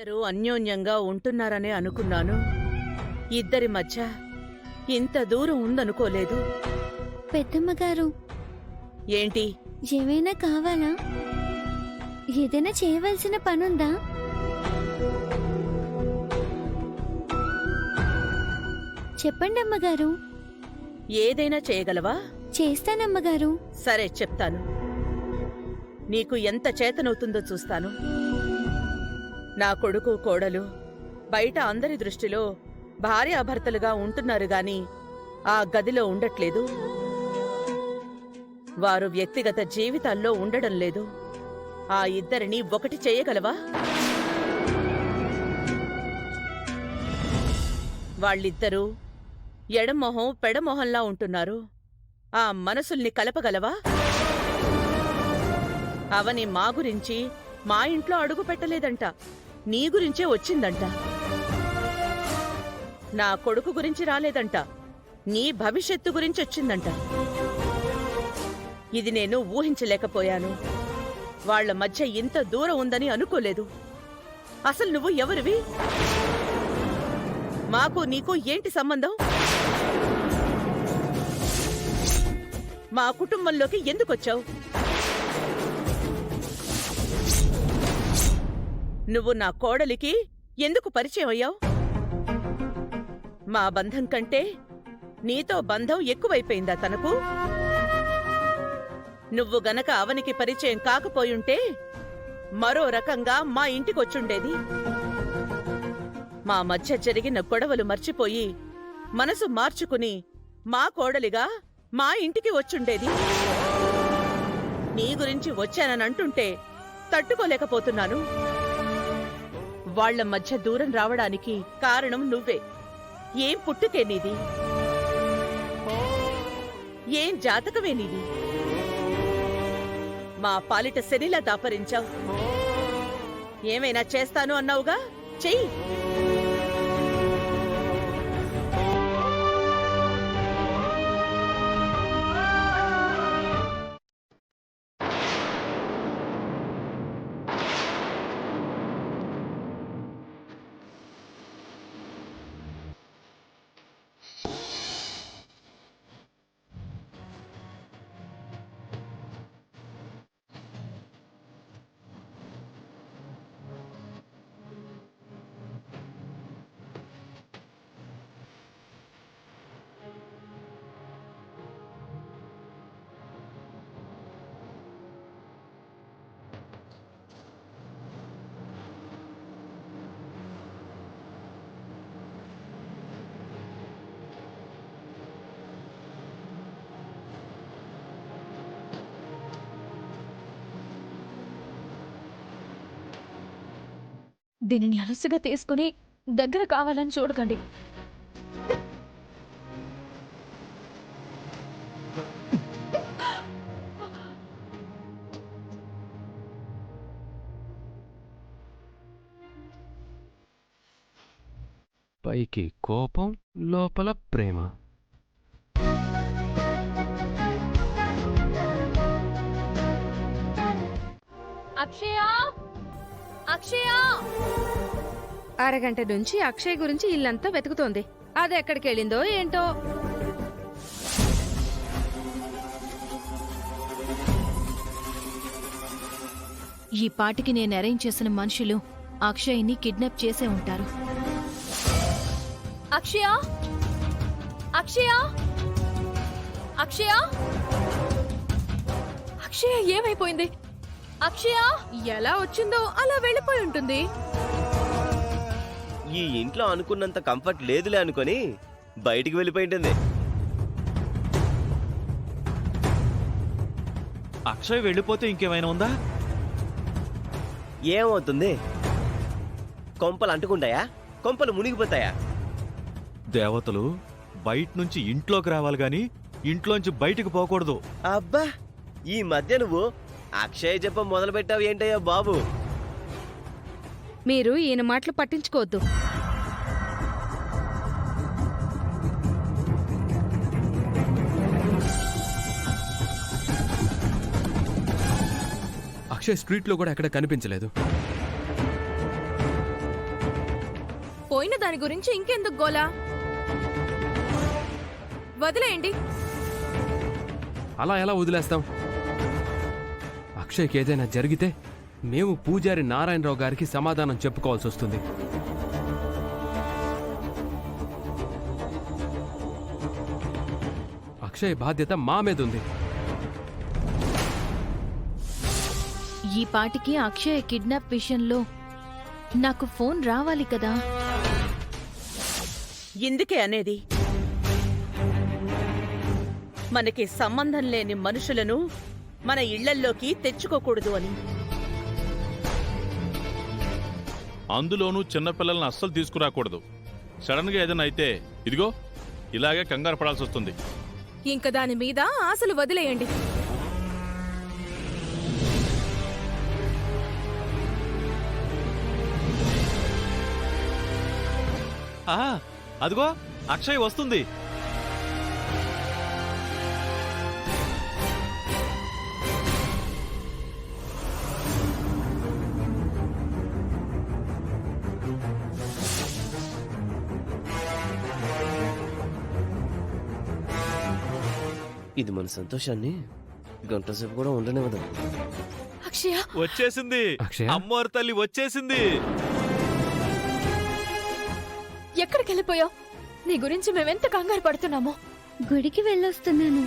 ఇద్దరూ అన్యోన్యంగా ఉంటున్నారనే అనుకున్నాను. ఇద్దరి మధ్య ఇంత దూరం ఉందనుకోలేదు. పెద్దమ్మగారు, ఏంటి? ఏమైనా కావాలా? ఏదైనా చేయవలసిన పనుందా? చెప్పండి అమ్మగారు. ఏదైనా చేయగలవా? చేస్తానమ్మగారు. సరే, చెప్తాను. నీకు ఎంత చేతనవుతుందో చూస్తాను. నా కొడుకు కోడలు బయట అందరి దృష్టిలో భార్యాభర్తలుగా ఉంటున్నారు గాని ఆ గదిలో ఉండట్లేదు. వారు వ్యక్తిగత జీవితాల్లో ఉండడం లేదు. ఆ ఇద్దరిని ఒకటి చేయగలవా? వాళ్ళిద్దరూ ఎడమొహం పెడమొహంలా ఉంటున్నారు. ఆ మనసుల్ని కలపగలవా? అవని మా గురించి మా ఇంట్లో అడుగు పెట్టలేదంట, నీ గురించే వచ్చిందంట. నా కొడుకు గురించి రాలేదంట, నీ భవిష్యత్తు గురించి వచ్చిందంట. ఇది నేను ఊహించలేకపోయాను. వాళ్ల మధ్య ఇంత దూరం ఉందని అనుకోలేదు. అసలు నువ్వు ఎవరివి? మాకు నీకు ఏంటి సంబంధం? మా కుటుంబంలోకి ఎందుకొచ్చావు? నువ్వు నా కోడలికి ఎందుకు పరిచయం అయ్యావు? మా బంధం కంటే నీతో బంధం ఎక్కువైపోయిందా తనకు? నువ్వు గనక అవనికి పరిచయం కాకపోయుంటే మరో రకంగా మా ఇంటికొచ్చుండేది. మా మధ్య జరిగిన గొడవలు మర్చిపోయి మనసు మార్చుకుని మా కోడలిగా మా ఇంటికి వచ్చుండేది. నీ గురించి వచ్చాననంటుంటే తట్టుకోలేకపోతున్నాను. వాళ్ల మధ్య దూరం రావడానికి కారణం నువ్వే. ఏం పుట్టుకే నీది? ఏం జాతకమే నీది? మా పాలిట శనిలా దాపరించావు. ఏమైనా చేస్తాను అన్నావుగా, చెయ్యి. దీనిని అలసుగా తీసుకుని దగ్గర కావాలని చూడకండి. పైకి కోపం, లోపల ప్రేమ. అక్షయ, అక్షయ! అరగంట నుంచి అక్షయ్ గురించి ఇల్లంతా వెతుకుతోంది. అది ఎక్కడికెళ్ళిందో ఏంటో. ఈ పాటికి నేను అరేంజ్ చేసిన మనుషులు అక్షయ్ని కిడ్నాప్ చేసే ఉంటారు. అక్షయ, అక్షయ, అక్షయ! అక్షయ ఏమైపోయింది? అక్షయ ఎలా వచ్చిందో అలా వెళ్ళిపోయి ఉంటుంది. ఈ ఇంట్లో అనుకున్నంత కంఫర్ట్ లేదులే అనుకొని బయటికి వెళ్ళిపోయింటుంది. అక్షయ్ వెళ్ళిపోతే ఇంకేమైనా ఉందా? ఏమవుతుంది? కొంపలు అంటుకుంటాయా? కొంపలు మునిగిపోతాయా? దేవతలు బయట నుంచి ఇంట్లోకి రావాలి గాని ఇంట్లోంచి బయటికి పోకూడదు. అబ్బా, ఈ మధ్య నువ్వు అక్షయ్ చెప్ప మొదలు పెట్టావు ఏంటయ్యా బాబు? మీరు ఈయన మాటలు పట్టించుకోవద్దు. అక్షయ్ స్ట్రీట్లో కూడా ఎక్కడ కనిపించలేదు. దాని గురించి ఇంకెందుకు గోలా? వదిలేయండి. అలా ఎలా వదిలేస్తాం? అక్షయ్కి ఏదైనా జరిగితే మేము పూజారి నారాయణరావు గారికి సమాధానం చెప్పుకోవాల్సి వస్తుంది. అక్షయ్ బాధ్యత మా మీద ఉంది. ఈ పాటికి అక్షయ్ కిడ్నాప్ విషయంలో నాకు ఫోన్ రావాలి కదా. ఇందుకే అనేది మనకి సంబంధం లేని మనుషులను మన ఇళ్లల్లోకి తెచ్చుకోకూడదు అని. అందులోనూ చిన్నపిల్లల్ని అస్సలు తీసుకురాకూడదు. సడన్ గా ఏదైనా అయితే ఇదిగో ఇలాగే కంగారు పడాల్సి వస్తుంది. ఇంక దాని మీద ఆశలు వదిలేయండి. అదిగో అక్షయ్ వస్తుంది. ఇది మన సంతోషాన్ని గంట సేపు కూడా ఉండనివ్వదు. అక్షయ, వచ్చేసింది. అక్షయ? అమ్మవారి తల్లి వచ్చేసింది. ఎక్కడికి వెళ్ళిపోయావు? నీ గురించి మేమెంత కంగారు పడుతున్నామో. గుడికి వెళ్ళొస్తున్నాను.